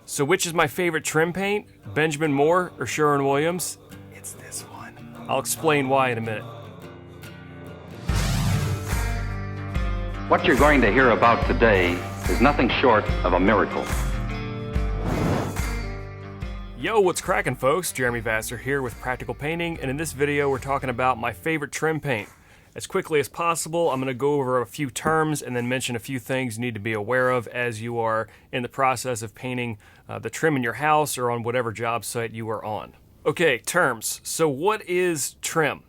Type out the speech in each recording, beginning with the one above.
So which is my favorite trim paint? Benjamin Moore or Sherwin-Williams? It's this one. I'll explain why in a minute. What you're going to hear about today is nothing short of a miracle. Yo, what's cracking, folks? Jeremy Vassar here with Practical Painting, and in this video we're talking about my favorite trim paint. As quickly as possible, I'm going to go over a few terms and then mention a few things you need to be aware of as you are in the process of painting the trim in your house or on whatever job site you are on. Okay, terms. So what is trim?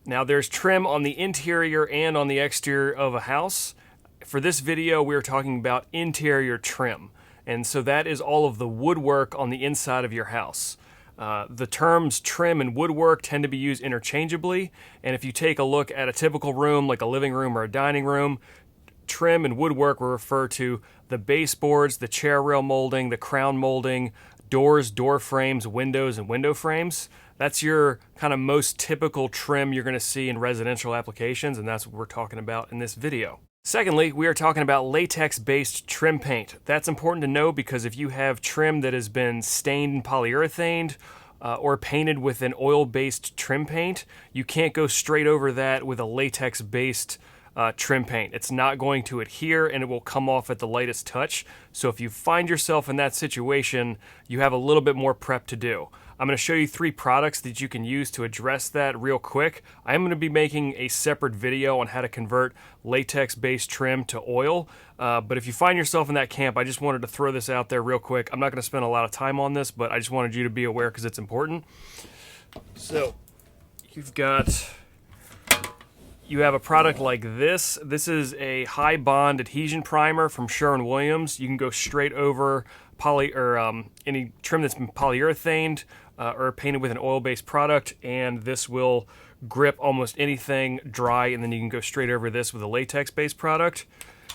Now there's trim on the interior and on the exterior of a house. For this video, we're talking about interior trim. And so that is all of the woodwork on the inside of your house. The terms trim and woodwork tend to be used interchangeably, and if you take a look at a typical room like a living room or a dining room, trim and woodwork will refer to the baseboards, the chair rail molding, the crown molding, doors, door frames, windows, and window frames. That's your kind of most typical trim you're going to see in residential applications, and that's what we're talking about in this video. Secondly, we are talking about latex-based trim paint. That's important to know because if you have trim that has been stained and polyurethaned or painted with an oil-based trim paint, you can't go straight over that with a latex-based trim paint. It's not going to adhere and it will come off at the lightest touch. So if you find yourself in that situation, you have a little bit more prep to do. I'm going to show you 3 products that you can use to address that real quick. I'm going to be making a separate video on how to convert latex-based trim to oil, but if you find yourself in that camp, I just wanted to throw this out there real quick. I'm not going to spend a lot of time on this, but I just wanted you to be aware because it's important. So you have a product like this. This is a high bond adhesion primer from Sherwin-Williams. You can go straight over any trim that's been polyurethaned or painted with an oil-based product, and this will grip almost anything dry, and then you can go straight over this with a latex-based product.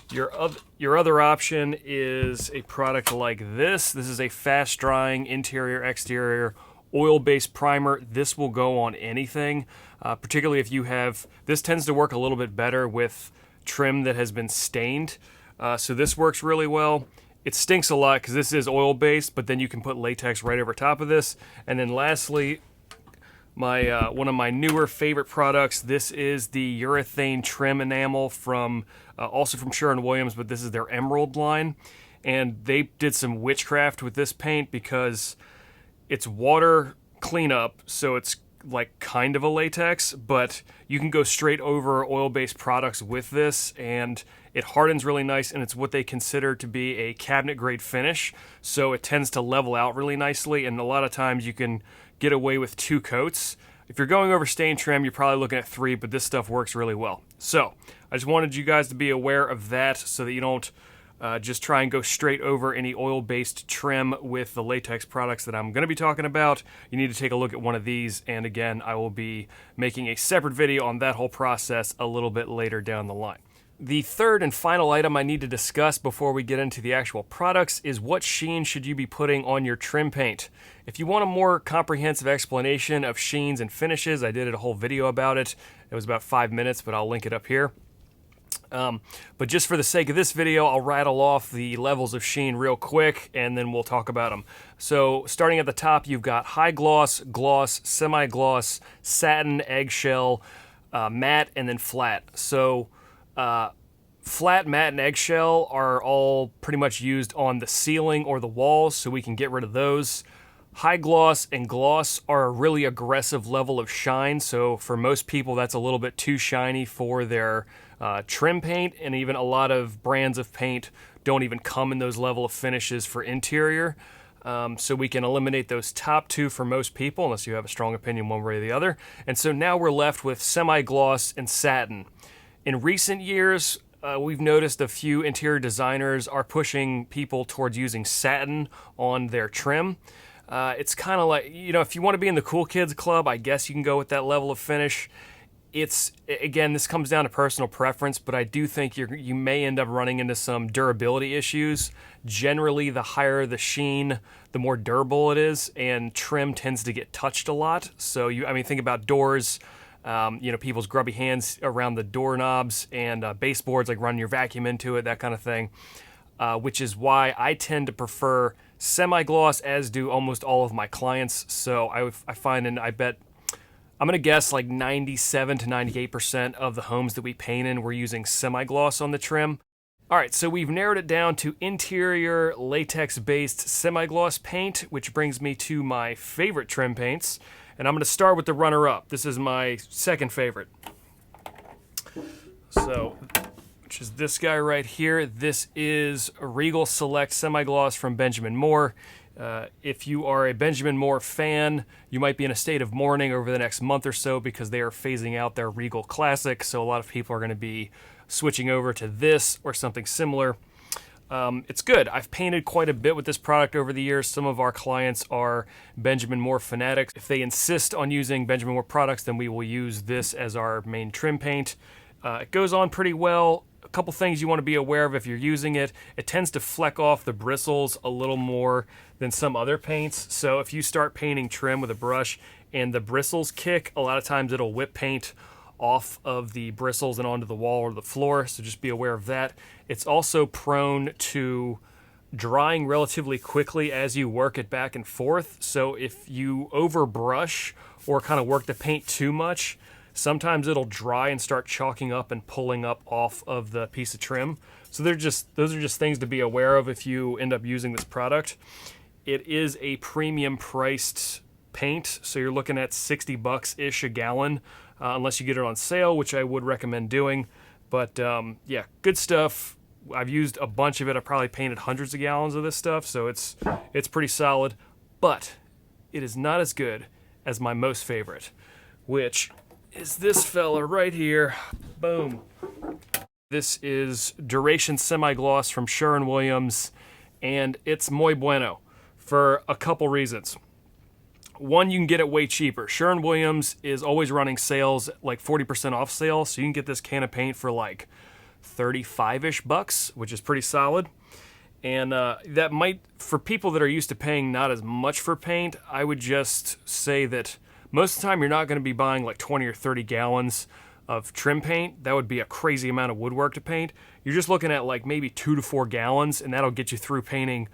Your other option is a product like this. This is a fast-drying interior-exterior oil-based primer. This will go on anything, particularly if you have, this tends to work a little bit better with trim that has been stained. So this works really well. It stinks a lot because this is oil-based, but then you can put latex right over top of this. And then lastly, one of my newer favorite products, this is the urethane trim enamel from, also from Sherwin-Williams, but this is their Emerald line. And they did some witchcraft with this paint because it's water cleanup, so it's like kind of a latex, but you can go straight over oil-based products with this, and it hardens really nice, and it's what they consider to be a cabinet-grade finish, so it tends to level out really nicely, and a lot of times you can get away with 2 coats. If you're going over stain trim, you're probably looking at 3, but this stuff works really well. So, I just wanted you guys to be aware of that so that you don't just try and go straight over any oil-based trim with the latex products that I'm going to be talking about. You need to take a look at one of these, and again, I will be making a separate video on that whole process a little bit later down the line. The third and final item I need to discuss before we get into the actual products is what sheen should you be putting on your trim paint. If you want a more comprehensive explanation of sheens and finishes, I did a whole video about it. It was about 5 minutes, but I'll link it up here. But just for the sake of this video, I'll rattle off the levels of sheen real quick, and then we'll talk about them. So starting at the top, you've got high gloss, gloss, semi-gloss, satin, eggshell, matte, and then flat. So flat, matte, and eggshell are all pretty much used on the ceiling or the walls, so we can get rid of those. High gloss and gloss are a really aggressive level of shine, so for most people that's a little bit too shiny for their trim paint, and even a lot of brands of paint don't even come in those level of finishes for interior. So we can eliminate those top 2 for most people, unless you have a strong opinion one way or the other. And so now we're left with semi-gloss and satin. In recent years, we've noticed a few interior designers are pushing people towards using satin on their trim. It's kind of like, you know, if you want to be in the cool kids club, I guess you can go with that level of finish. It's, again, this comes down to personal preference, but I do think you may end up running into some durability issues. Generally, the higher the sheen, the more durable it is, and trim tends to get touched a lot. So, think about doors, people's grubby hands around the doorknobs and baseboards, like running your vacuum into it, that kind of thing. Which is why I tend to prefer Semigloss, as do almost all of my clients. So I find, and I bet, I'm going to guess like 97 to 98% of the homes that we paint in, we're using Semigloss on the trim. All right, so we've narrowed it down to interior latex-based Semigloss paint, which brings me to my favorite trim paints. And I'm going to start with the runner-up. This is my second favorite. So, which is this guy right here. This is a Regal Select Semigloss from Benjamin Moore. If you are a Benjamin Moore fan, you might be in a state of mourning over the next month or so because they are phasing out their Regal Classic. So a lot of people are going to be switching over to this or something similar. It's good. I've painted quite a bit with this product over the years. Some of our clients are Benjamin Moore fanatics. If they insist on using Benjamin Moore products, then we will use this as our main trim paint. It goes on pretty well. A couple things you want to be aware of if you're using it. It tends to fleck off the bristles a little more than some other paints. So if you start painting trim with a brush and the bristles kick, a lot of times it'll whip paint off of the bristles and onto the wall or the floor, so just be aware of that. It's also prone to drying relatively quickly as you work it back and forth, so if you overbrush or kind of work the paint too much, sometimes it'll dry and start chalking up and pulling up off of the piece of trim. So those are just things to be aware of if you end up using this product. It is a premium priced paint, so you're looking at $60-ish a gallon. Unless you get it on sale, which I would recommend doing. But yeah, good stuff. I've used a bunch of it. I've probably painted hundreds of gallons of this stuff, so it's pretty solid. But it is not as good as my most favorite, which is this fella right here. Boom. This is Duration Semigloss from Sherwin, and it's muy bueno for a couple reasons. One, you can get it way cheaper. Sherwin is always running sales, like 40% off sale, so you can get this can of paint for like 35-ish bucks, which is pretty solid. And that might, for people that are used to paying not as much for paint, I would just say that most of the time you're not going to be buying like 20 or 30 gallons of trim paint. That would be a crazy amount of woodwork to paint. You're just looking at like maybe 2 to 4 gallons, and that'll get you through painting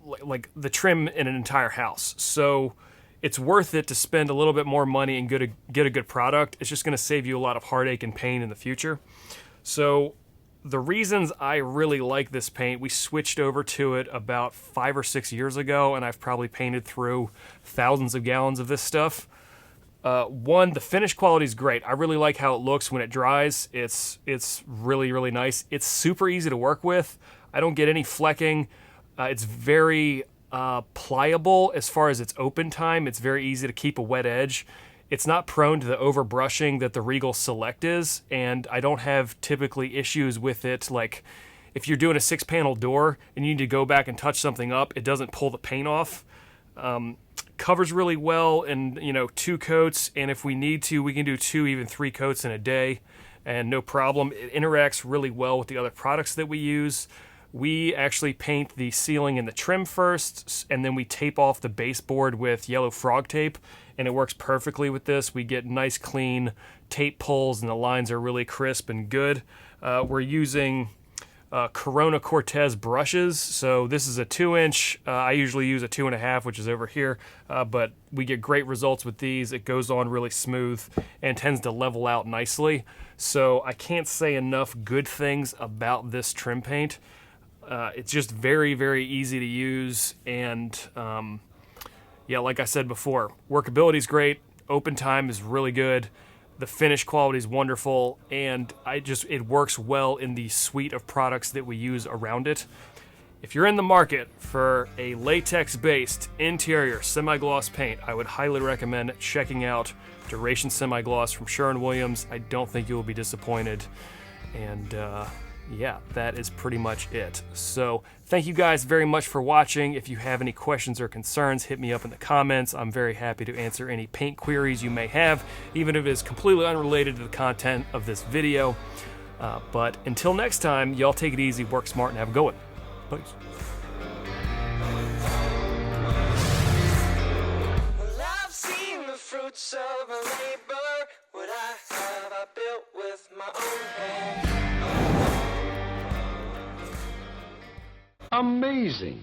like the trim in an entire house. So it's worth it to spend a little bit more money and get a good product. It's just going to save you a lot of heartache and pain in the future. So the reasons I really like this paint, we switched over to it about 5 or 6 years ago, and I've probably painted through thousands of gallons of this stuff. One, the finish quality is great. I really like how it looks when it dries. It's really, really nice. It's super easy to work with. I don't get any flecking. It's very pliable as far as its open time. It's very easy to keep a wet edge. It's not prone to the overbrushing that the Regal Select is, and I don't have typically issues with it. Like if you're doing a 6-panel door and you need to go back and touch something up, it doesn't pull the paint off. Covers really well in 2 coats, and if we need to, we can do 2, even 3 coats in a day, and no problem. It interacts really well with the other products that we use. We actually paint the ceiling and the trim first, and then we tape off the baseboard with yellow frog tape, and it works perfectly with this. We get nice, clean tape pulls, and the lines are really crisp and good. We're using Corona Cortez brushes, so this is a 2-inch. I usually use a 2.5, which is over here, but we get great results with these. It goes on really smooth and tends to level out nicely. So I can't say enough good things about this trim paint. It's just very, very easy to use, and yeah, like I said before, workability is great, open time is really good, the finish quality is wonderful, and it works well in the suite of products that we use around it. If you're in the market for a latex-based interior Semigloss paint, I would highly recommend checking out Duration Semigloss from Sherwin. I don't think you will be disappointed, and yeah, that is pretty much it. So thank you guys very much for watching. If you have any questions or concerns, hit me up in the comments. I'm very happy to answer any paint queries you may have, even if it is completely unrelated to the content of this video. But until next time, y'all take it easy, work smart, and have a good one. Peace. Well, I've seen the fruits of my labor. What I built with my own hands. Amazing.